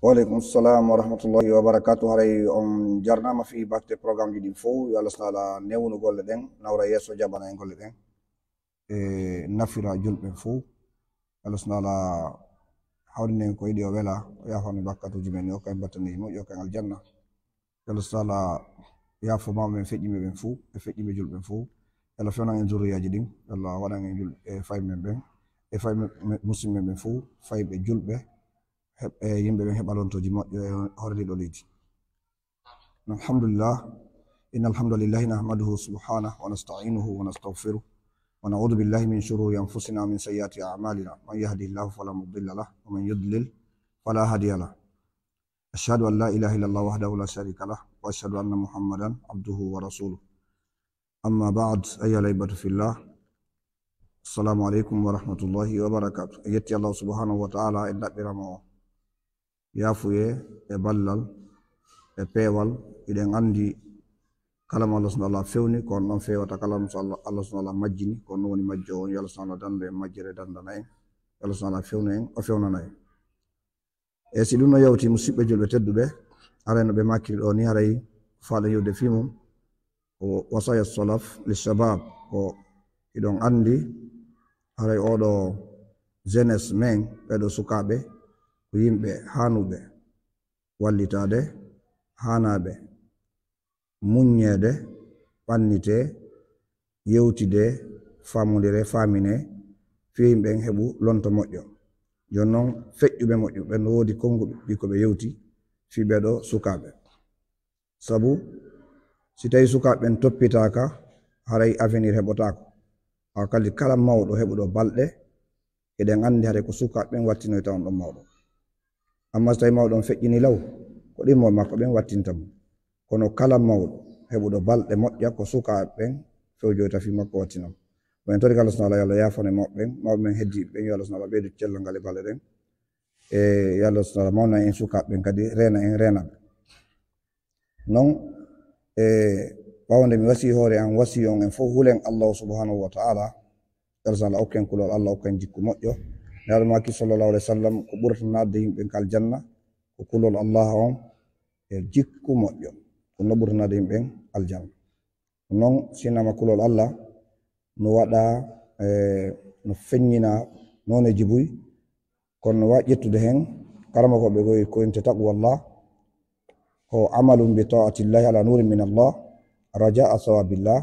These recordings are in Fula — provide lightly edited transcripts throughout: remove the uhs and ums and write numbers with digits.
Waalaikum salam warahmatullahi wabarakatuh. Haray on jarnama fi batte programme ji fo yo Allah taala newnu golle den nawra yeso jabana en golle den nafira julbe fo Allah taala hawrinen ko yidi o wela o yafami bakkatuji men yo kay battani mo yo kay aljanna Allah taala yafo ma men fejjime ben fo e fejjime julbe fo Allah fewna en zuriyaji din Allah wadan en julbe fay men ben e fay muslimen ben fo fay be julbe yimɓe ɓen heɓalontoji moƴƴo horliɗo leydi. Alhamdulillah, inna alhamdulillahi nahmaduhu subhanahu wa nasta'inuhu wa nastaghfiruh wa na'udhu billahi min shururi anfusina wa min sayyiati a'malina man yahdihillahu fala mudilla lahu wa man yudlil fala hadiya lahu. Ashhadu an la ilaha illallah wahdahu la sharika lahu wa ashhadu anna Muhammadan abduhu wa rasuluh. Amma ba'd, ayyuhal ahibatu fillah. Assalamu alaikum wa rahmatullahi wa barakatuh. Yetti Allah subhanahu wa ta'ala en daɓɓiramo yafuye e ballal e peewal iɗen andi kala mo Allah subhanahu wa ta'ala fewni ko on ɗon fewata kala mo Allah subhanahu wa ta'ala majjini ko non woni majjo on yo Allah subhanahu wa ta'ala dande majjere dandana en Allah subhanahu wa ta'ala fewna en o fewnana en e si ɗum no yawti musidɓe julɓe tedduɓe arayno ɓe makkiri ɗo ni haray faala yewde fimum ko wasaya salaf li shabab ko iɗon andi haray oɗo jeunesse men ɓeɗo sukaɓe yimɓe hanuɓe wallitade hanaɓe muññede ɓannite yewtide famodire famine fi yimɓen heɓu lonto moƴƴo jon noon feƴƴuɓe moƴƴo ɓen no woodi konguɓe ɗi koɓe yewti fi ɓeɗo sukaɓe sabu si tawi sukaɓeɓen toppitaka haray avenir heɓotako ha kadi kala mawɗo heɓuɗo balɗe eɗen andi haray ko sukaɓeɓen wattinoy tawan ɗon mawɗo amma so tawi mawɗon feƴƴini law ko ɗimmo makko ɓen wattinta mo kono kala mawɗo heɓuɗo balɗe moƴƴa ko sukaɓe ɓen fewjoyta fi makko wattinam en tori Allah subhanahu wa ta'ala yafane mawɓen mawɓe men heddiɓe ɓen yo Allah subhanahu wa ta'ala ɓeydu cellal ngal e balɗe ɗen e yo Allah subhanahu wa ta'ala mawna en sukaɓe ɓen kadi rena en renaɓe non ɓawde mi wasi hoore an wasi on en fof hulen Allah subhanahu wa ta'ala Allah subhanahu okken kulol Allah okken jikku moƴƴo Nabi Muhammad sallallahu alaihi wasallam ko ɓurata nadde yimɓe kal janna ko kulol Allah on e jikku moƴƴo ko no ɓurata nadde yimɓe aljanna non sinama kulol Allah no waɗa no feññina none jibuy kono no waɗi ƴettude hen karama ko ɓe goyi ko ente taqwallah ko amalum bi ta'atillahi ala nurin min Allah raja'a sawabillah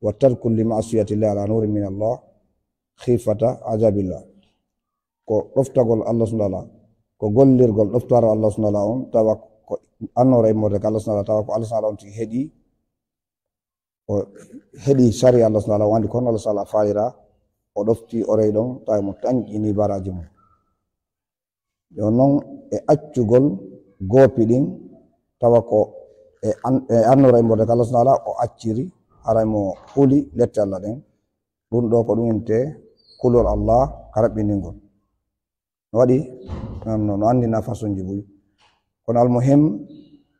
wa tarku li ma'siyatillahi ala nurin min Allah khifata azabillah ko ɗoftagol Allah subhanahu wa ta'ala ko gollirgol ɗoftaro Allah subhanahu wa ta'ala on tawa ko annore immorde ko Allah subhanahu wa ta'ala tawa ko Allah subhanahu wa ta'ala on heɗi o heɗi sari Allah subhanahu wa ta'ala wandi kono Allah subhanahu wa ta'ala fayira o ɗofti orey ɗon tawa mo tañƴini baraji mum yo non e accugol goopi ɗin tawa ko e annore immorde ko Allah subhanahu wa ta'ala o acciri haray mo huli lette Allah ɗen ɗum ɗo ko ɗum inte kulol Allah karaɓɓiningol waɗi no andina façon ji buy kono almuhim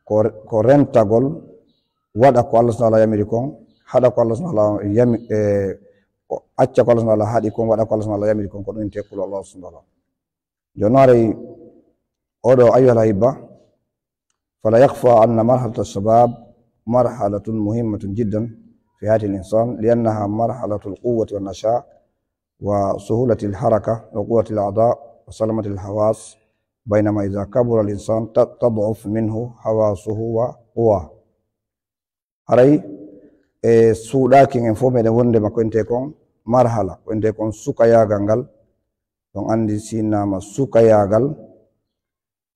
ko rentagol waɗa ko Allah subhanahu wa ta'ala yamiri kon haɗa ko Allah subhanahu wa ta'ala yami ko acca ko Allah subhanahu wa ta'ala haɗi kon waɗa ko Allah subhanahu wa ta'ala yamiri kon ko ɗum tekkulo Allah subhanahu wa ta'ala jonare oɗo ayyuhal ahibba fala yakhfa anna marhalata shabab marhalatun muhimmatun jiddan fi hayati al-insan li'annaha marhalatu al-quwwati wan-nasha' wa suhulati al-haraka wa quwwati al-a'da' وسلامة الحواس بينما إذا كبر الإنسان تضعف منه حواسه وقواه هري سوداكين فومي دي وندي ما كنتي كون مرحلة كنتي كون سوكا ياغانغال دون عندي سينما سوكا ياغال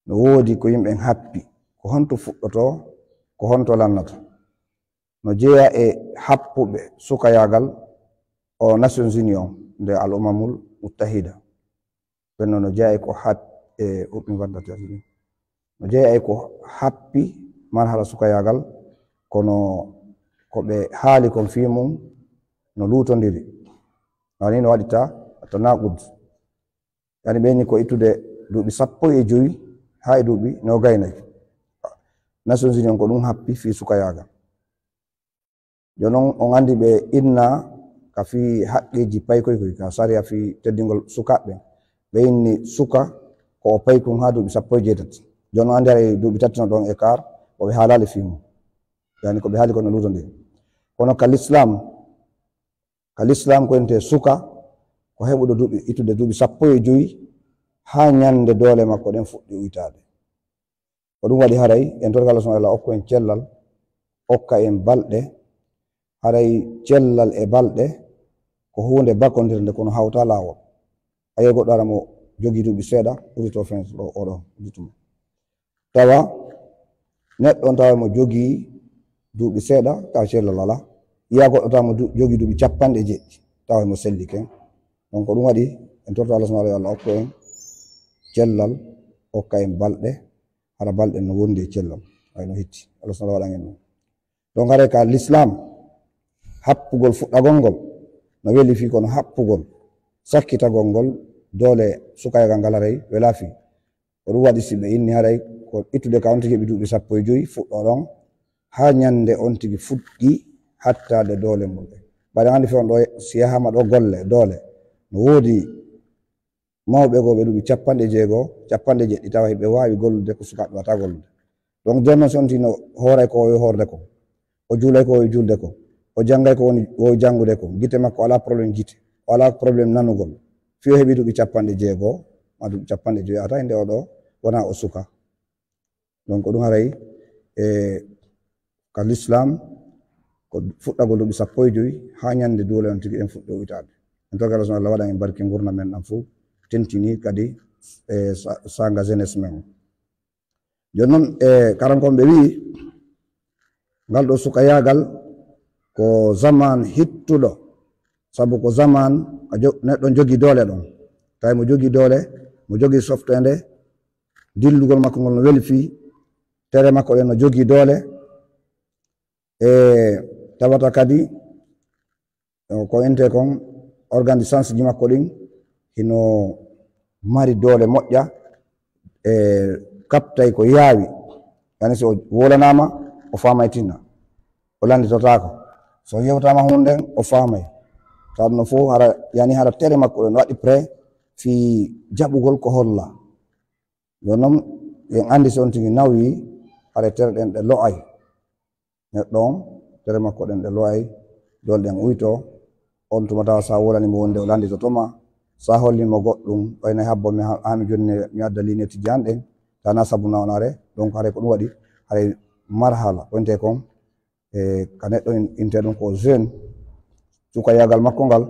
نودي كو يمبن هابي ko honto fuɗɗoto ko honto lannata no jeeya e happuɓe sukayagal o Nations Union nde al umamul muttahida ɓenno no jeeya ko huɓɓi waddata no jeeya ko happi marhala sukayagal kono ko ɓe haali kon fi mum no luutondiri ani no waɗita tanaqud yani ɓeni ko ittude duuɓi 15 ha e duuɓi 24 Nations Union ko ɗum happi fi sukayagal jonon on andi ɓe inna ka fi haqqeji paykoykoy ka sariya fi teddingol sukaɓe ɓe inni suka ko o paykon ha duuɓi 18 jono ande ay duuɓi tati no ɗon écart o ɓe haalali fimu yani ko ɓe haali kono luuto ndi kono ka l'islam ko ente suka ko heɓuɗo duuɓi ittude duuɓi 15 ha ñande doole makko ɗen fuɗɗi uytade ko ɗum waɗi haray en torka Allah subhanahu wa ta'ala okko en cellal okka en balɗe haray cellal e balɗe ko hunde bakkondirde kono hawta laawol ayi goɗɗo ara mo jogii duuɓi seeɗa ɓurito fen ɗo oɗon jutuma tawa neɗɗo on tawa mo jogii duuɓi seeɗa tawa cellal ala iya goɗɗo tawa mo jogii duuɓi 90 tawa mo selli ken donc ko ɗum waɗi en torto Allah subhanahu wa ta'ala okko en cellal okka en balɗe hara balɗe no wondi e cellal ay no hetti Allah subhanahu wa ta'ala waɗan en ɗum donc hare ka l'islam happugol fuɗɗagol ngol no weli fi kono happugol sakkitagol ngol doole sukayagal ngal haray wela fi ko ɗum waɗi si ɓe inni haray ko ittude ka on tigi heɓi duuɓi 15 fuɗɗo ɗon ha ñande on tigi fuɗɗi hattade doole mum baɗe hande fewn ɗo si yahama ɗo golle doole no woodi mawɓe go ɓe duuɓi 60 tawa ɓe wawi gollude ko sukaɓe wata gollude donc jonnon si on tino hooray ko wowi horde ko o juulay ko wowi julde ko o janngay ko wowi janngude ko gite makko ala probléme gite o ala probléme nanugol fi o heɓi duuɓi 60 ma duuɓi 50 ata nde oɗo wona o suka donc ɗum haray e ka l'islam ko fuɗɗagol duuɓi 15 ha ñande duule on tigi en fuɗɗo uytade en toga Allah subhanahu wa ta'ala waɗan en barke gurna men ɗam fuu tentini kadi e sanga jeunesse men joni noon e karankoɓe wi ngal ɗo suka yagal ko zaman hittuɗo sabu ko zaman neɗɗo jogii doole ɗon tawi mo jogii doole mo jogii softede dillugol makko ngol no weli fii tere makko ɗen no jogii doole e tawata kadi ko ente kon organe de sens ji makko ɗin hino mari doole moƴƴa e kaptay ko yaawi yani so wolanama o famay tinna o landitotako so yewtama hunde o famay sabu no fof hara yani hara tere makko ɗen waɗi prêt fi jaɓugol ko holla joni noon en andi so on tigi nawi hara tere ɗen ɗe lo'ay neɗɗo on tere makko ɗen ɗe lo'ay dole ɗen uyto on tuma tawa sa wolanimo wonde o landitotoma sa hollimo goɗɗum ɓayna habbo mi hami jonni mi adda linetiji an ɗen tana sabu nawnare donc haray ko ɗum waɗi haray marhala wonte kon e ka neɗɗo inte ɗum ko jeune suka yagal makko ngal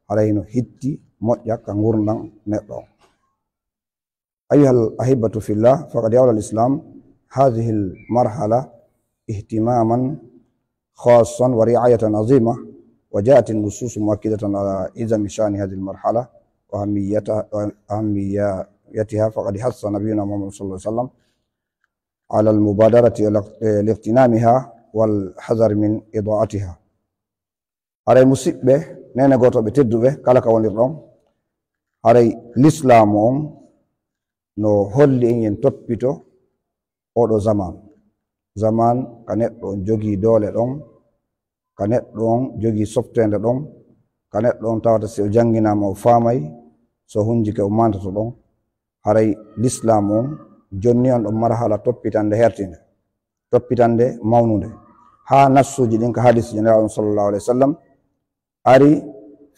haray no hitti moƴƴa ka gurdam neɗɗo أيها الأحبة في الله فقد يولى الإسلام هذه المرحلة اهتماما خاصا ورعاية عظيمة وجاءت النصوص مؤكدة على عظم شأن هذه المرحلة وأهميتها فقد حث نبينا محمد صلى الله عليه وسلم على المبادرة لاغتنامها والحذر من إضاعتها haray musidɓe nene gotoɓe tedduɓe kala ka wonir ɗon haray l'islam on no holli en yen toppito oɗo zaman ka neɗɗo on jogii doole ɗon ka neɗɗo on jogii softede ɗon ka neɗɗo on tawata si o jangginama o famay so hunjike o mantato ɗon haray l'islam on jonni on ɗon marhala toppitande hertinde toppitande mawnude ha nassuji ɗin ka hadis jeneraɗum sallllahu alayhi wa sallam ari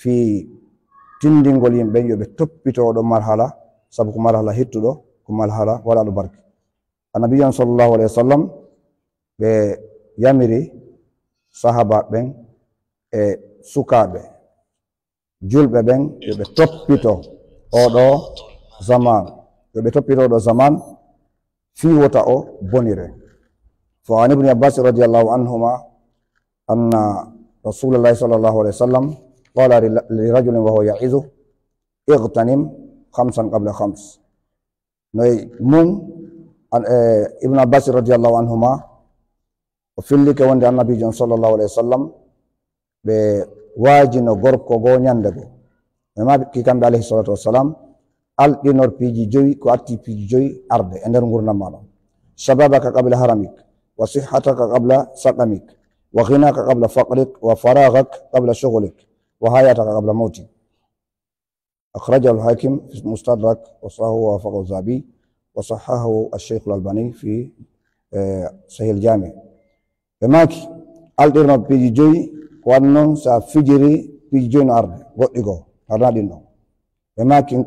fi tindingol yimɓe yoɓe toppito oɗo marhala sabu ko marhala hittuɗo ko marhala waɗaɗo barke annabiyan sallllahu alayhi wa sallam ɓe yamiri sahaba ɓen e sukaɓe julɓe ɓen yoɓe toppito oɗo zaman fi wota o bonire fo an ibni abbas radiallahu anhuma anna rasulullahi sallllahu alayhi wa sallam qala lirajulin wa huwa ya'izu igtanim khamsan qabla khams noy mum ibnu abbas radiallahu anhuma o fillike wonde annabijon sallllahu alayhi wa sallam ɓe waajino gorko go ñande go ɓe maki kamɓe alayhi salatu wassalam alɗinor piiji 5 ko atti piiji 5 arde e nder gurdam maɗa shababaka qabla haramik wa sihhataka qabla saqamik wa ghinaka qabla faqrik wa faragak qabla shughlik wa hayataka qabla mautik akhrajahu al-hakim fi mustadrak wa sahahu wa wafaqahu zabi وصححه الشيخ الألباني في صحيح الجامع بماكي ألدرنا بيجي جوي وانون سا فجري بيجي جوي نارد غوطيغو هرنادين دون بماكي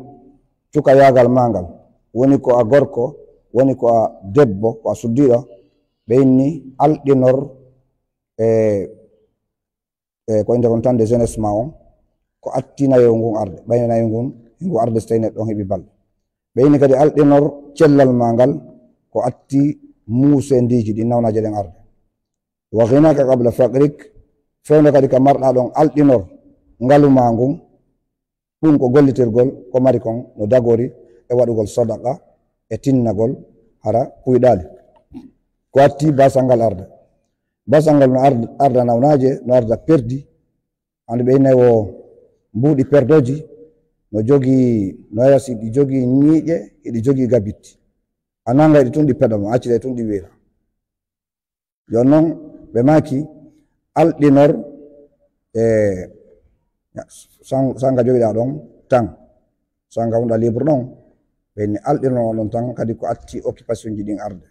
تشوكا ياغال مانغال woni ko a gorko woni ko a debbo ko a suddiɗo ɓeyni alɗinor ko inde kon tan de jeunesse ma on ko attinayo ngun arde ɓaynayo ngun ngu arde so tawi neɗɗo on heɓi balɗe ɓeyni kadi alɗinor cellal ma ngal ko atti muuse ndiji ɗi nawnaje ɗen arde wa ghinaka qabla faqrik fewde kadi ka marɗa ɗon alɗinor ngaluma ngun ɗum ko gollitirgol ko mari kon no dagori e waɗugol sadaqa e tinnagol hara puyɗali ko atti basal ngal arda basal ngal no arda nawnaje no arda perdi ande ɓe nayi o mbuuɗi perdoji no jogi no yasi ɗi jogi ñiiƴe eɗi jogi gabitti a nanga ɗi tun ɗi peɗamo accida tun ɗi wiira jon noon ɓe maaki alɗinor e sanga jogiɗa ɗon tan sanga wonɗa libre ɗon ɓeni alɗinor ɗon tan kadi ko atti occupation ji ɗin arde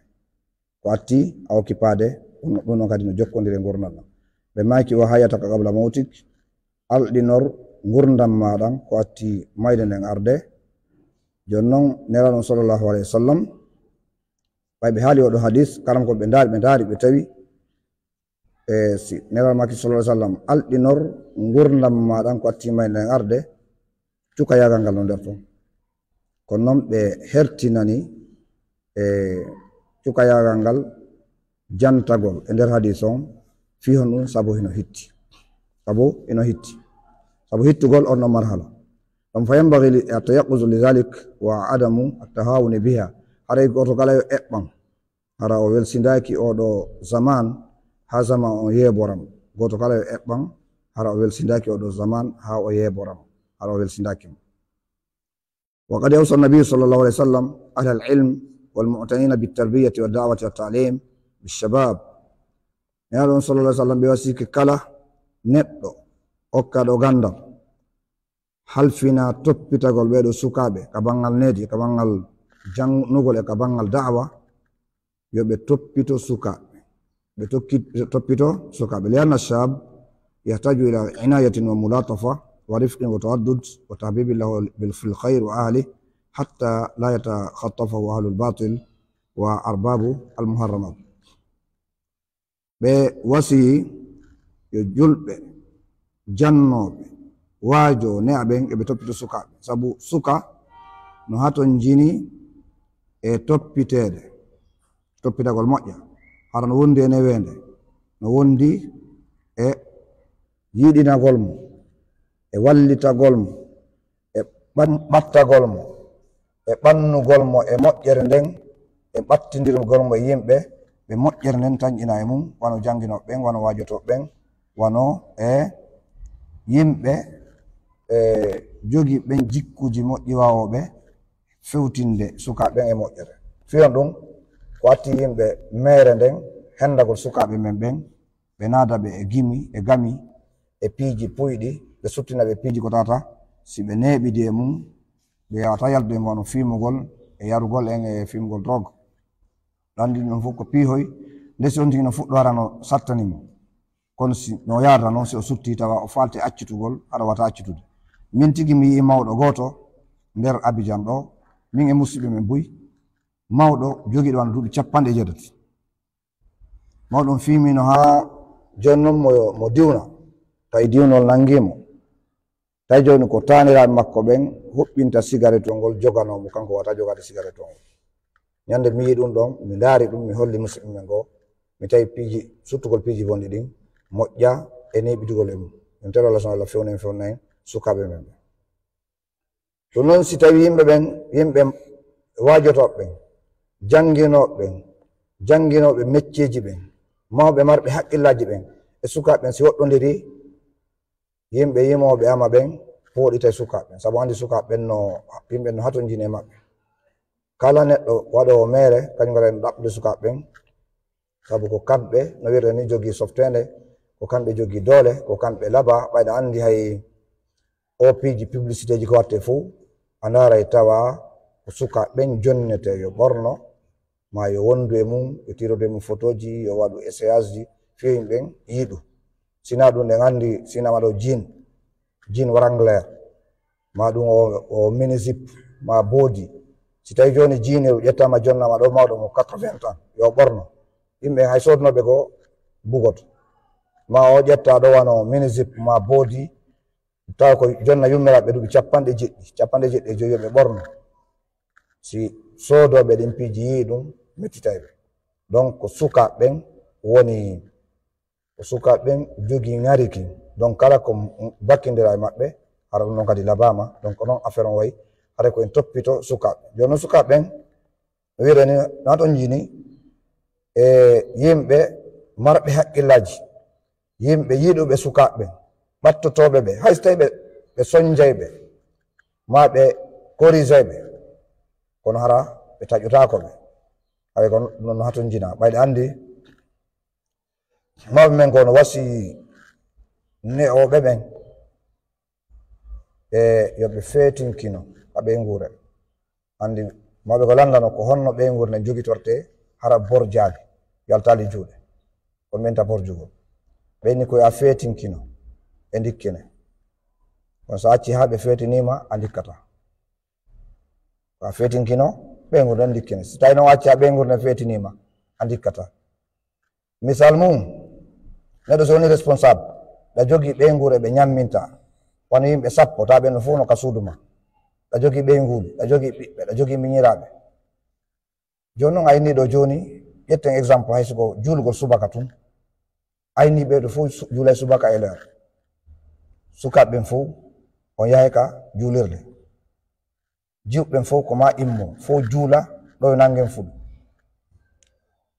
ko atti a occupade ɗum ɗon kadi no jokkodiri e gurdam ɗam ɓe maaki o hayata ka qabla mawtik alɗinor gurdam maɗan ko atti mayde nden arde jon noon neraɗon sallllahu alayhi wa sallam ɓay ɓe haali oɗo hadis karam ko ɓe daari ɓe tawi si neraɗo makki sallah sallam alɗinor gurdam maɗan ko atti mayde nden arde cuka yagal ngal no nder ton kono noon ɓe hertinani cuka yagal ngal jantagol e nder hadis on fihon ɗum sabu ino hitti sabu hittugol on ɗon marhala ɗum fa yambagi atayaquzu lidalik wa adamu attahawuni biha haray goto kala yo eɓɓan hara o welsindaki oɗo zaman ha zaman on yeeboram goto kala yo eɓɓan hara o welsindaki oɗo zaman ha o yeeboram hara o welsindakimo وقد يوصى النبي صلى الله عليه وسلم أهل العلم والمعتنين بالتربية والدعوة والتعليم بالشباب يالون صلى الله عليه وسلم بواسيك كلا نتو أكادو غندر هل فينا توبيتاغول بيدو سوكابي كبانغال نيدي كبانغال جان نوغول كبانغال دعوة يوبي توبيتو سوكابي بتوبيتو سوكابي لأن الشاب يحتاج إلى عناية وملاطفة ورفق وتعدد وتحبيب له في الخير وأهله حتى لا يتخطفه أهل الباطل وأرباب المحرمات بوسي يجلب جنوب واجو نعبين بتوبيتو سوكا سابو سوكا نهاتو نجيني توبيتا قول موجة هارن وندي نويندي نوندي يدينا قولمو e wallitagol mo e ɓattagol mo e ɓannugol mo e moƴƴere nden e ɓattidirgol mo e yimɓe ɓe moƴƴere nden tañƴina e mum wano jannginoɓe ɓen wano waajotoɓe ɓen wano e yimɓe e jogi ɓen jikkuji moƴƴi wawoɓe fewtinde sukaaɓe ɓen e moƴƴere fiyon ɗum ko atti yimɓe mere nden hendagol sukaaɓe men ɓen ɓe naada ɓe e gimi e gami e piiji puyɗi ɓe suttina ɓe piiji ko tata si ɓe neeɓidi e mum ɓe yawata yaldu e mono fimugol e yarugol en e fimugol drogue ɗandi ɗum fof ko piihoy nde si on tigi no fuɗɗo ara no sattanimo kono si no yarata noon si o sutti tawa o falte accitugol haɗa wata accitude min tigi mi yii mawɗo goto nder Abidjan ɗo min e musidɓe men buy mawɗo jogiiɗo wano duuɓi 60 mawɗum fimino ha joni noon mo diwna tawi diwnol nangimo tawi joni ko taniraɓe makko ɓen huɓɓinta cigarette ngol joganomo kanko wata jogade cigarette ngol ñande mi yi ɗum ɗon mi daari ɗum mi holli musidɓe men goo mi tawi piiji suttugol piiji bonɗi ɗin moƴƴa e neɓitugol e mum min tawi Allah subhanahu wa ta'ala fewnen sukaɓe men ɓen to noon si tawi yimɓe waajotoɓe ɓen jannginoɓe mecceji ɓen mawɓe marɓe haqqillaji ɓen e sukaɓe ɓen si woɗɗodiri yimɓe yimoɓe ama ɓen pooɗita e sukaɓe ɓen sabu andi sukaɓe ɓen no yimɓe no hato jini e maɓɓe kala neɗɗo waɗowo mere kañum gara no ɗaɓɓude sukaɓe ɓen sabu ko kamɓe no wirde ni jogii softede ko kamɓe jogii doole ko kamɓe laaɓa ɓayɗa andi hay o piiji publicité ji ko watte fou a ndaray tawa ko suka ɓen jonnete yo ɓorno ma yo wondu e mum yo tirode mum photoji yo waɗu essayage ji fewi ɓen yiɗu sina ɗum ɗen andi sinama ɗo jean wrangler ma ɗum o minizip ma boodi si tawi joni jean ƴettama jonnama ɗo mawɗo mo 80 ans yo ɓorno yimɓe hay sodnoɓe ko bugoto ma o ƴetta ɗo wano minizip ma boodi taw ko jonna yummiraɓe duuɓi 97 ɓe ɓorno si sodoɓe ɗin piiji yii ɗum mettitayɓe donc ko sukaɓen woni ko sukaɓen jogui ŋariki donc kala ko bakkidira e maɓɓe hara ɗum ɗon kadi labama donc noon affaire on wayi haɗa koyen toppito sukaɓe joni noon sukaɓen no wiɗeni na ɗon jini e yimɓe marɓe haqqillaji yimɓe yiɗuɓe sukaɓe ɓattotoɓe ɓe hayso tawi ɓe soñjayɓe ma ɓe corrigeyɓe kono hara ɓe taƴotakoɓe hay ko no haton jina ɓayɗe andi mawɓe men kono wasi ne'oɓe ɓen e yoɓe feetinkino ha ɓeygure andi mawɓe ko landano ko honno ɓeygure ne jogitorte hara borjaabi yaltali juuɗe kon menta borjugol ɓeyni koye a feetinkino e dikkine kono so acci ha ɓe feetinima a dikkata ko a feetinkino ɓeygurde en dikkine so tawi noon acci ha ɓeygurde feetinima a dikkata misal mum neɗɗo so woni responsable ɗa jogui ɓeygure ɓe ñamminta wano yimɓe 10 ta ɓen fof no ka suudu ma ɗa jogui ɓeyguɗi ɗa jogui ɓiɓɓe ɗa jogui miñiraɓe joni noon ayni ɗo joni ƴetten exemple hay soko julgol subaka tun ayni ɓeɗo fof juulay subaka e l'heure sukaɓeɓen fof on yahay ka juulirde jiwɓeɓen fof ko ma immo fof juula ɗo e nangen fuɗu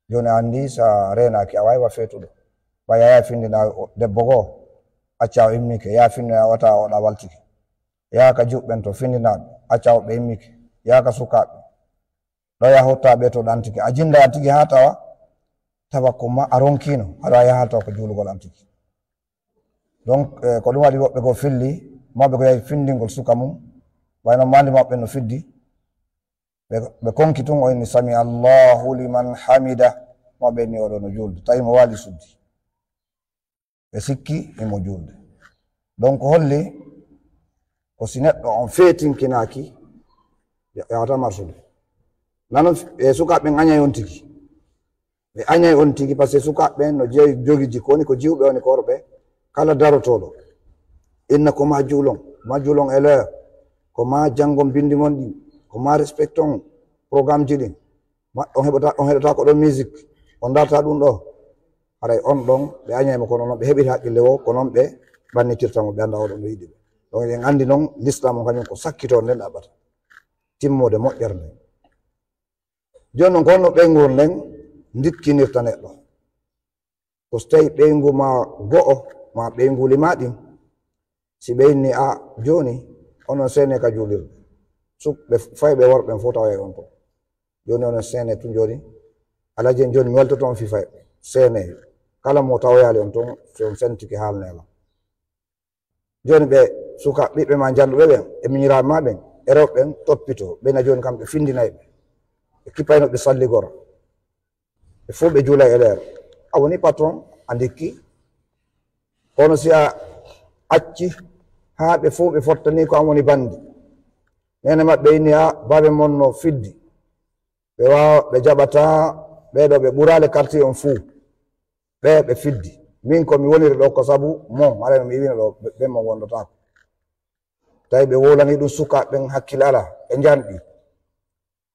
joni a andi sa renaki a wawi wa feetuɗo ɓay a yaha findina debbo goo acca o immike yaha findina wata oɗa waltike yaha ka juɓɓen to findinaɓe acca oɓe immike yaha ka sukaɓe ɗo yaha hottaɓe to ɗantike a jinda antigi ha tawa ko ma a ronkino haɗa yaha tawa ko juulugol antigi donc ko ɗum waɗi woɓɓe ko filli mawɓe ko yahi findingol suka mum wayno mandi maɓɓe no fiddi ɓe konki tun o inni sami allahu liman hamida mawɓe ni oɗo no julde tawi mo waali suddi ɓe sikki imo julde donc holli ko si neɗɗo on feetinkinaki yawata marsude nanon e sukaɓe añay on tigi ɓe añay on tigi par ce que sukaɓe no jogi jikko woni ko jiwɓe woni ko worɓe kala darotoɗo inna ko ma juulon e l'heure ko ma janggon bindi mon ɗi ko ma respecton programme ji ɗin on heɗota ko ɗon musique on darta ɗum ɗo haray on ɗon ɓe añaymo kono noon ɓe heɓiri haqqille o ko noon ɓe bannitirtamo ɓe anda oɗon ɓe yiɗi ɓe donc en andi noon l'islam o kañum ko sakkitorde nden ɗaɓɓata timmode moƴƴere nden joni noon ko honno ɓeyngol nden dikkinirta neɗɗo ko so tawi ɓeyngu ma go'o ma ɓeyguli ma ɗin si ɓeynni a joni onon sene ka juulirde ɓe fayɓe worɓen fof tawa e on to joni onon sene tun joni alaji en joni mi weltoto on fifay sene kala mo tawoyali on toon so on sentiki haalnela joni ɓe suka ɓiɓɓe ma janɗuɓe ɓen e miñiraɓe ma ɓen e rewɓe ɓen toppito ɓena joni kamɓe findinayɓe ɓe kippaynoɓe salligora ɓe fof ɓe juulay e l'heure a woni patron a dikki kono si a acci ha ɓe fof ɓe fottani ko an woni bandi nene maɓɓe inni a babe mon no fiddi ɓe jaɓata ɓeɗo ɓe ɓurale quartier on fuu ɓe fiddi min komi woniri ɗo ko saabu mon alano mi wino ɗo ɓen mo wondotako tawi ɓe wolani ɗum sukaɓen hakkille ala ɓe janɗi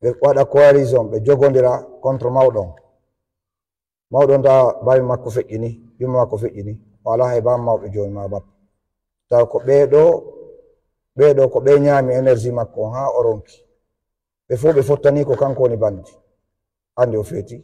ɓe waɗa coalition ɓe jogodira contre mawɗon ta bawi makko feƴƴini yumma makko feƴƴini o ala hay bam mawɓe joni ma bappa taw ko ɓeɗo ko ɓe ñaami énergie makko ha o ronki ɓe fof ɓe fottani ko kanko woni bandi andi o feeti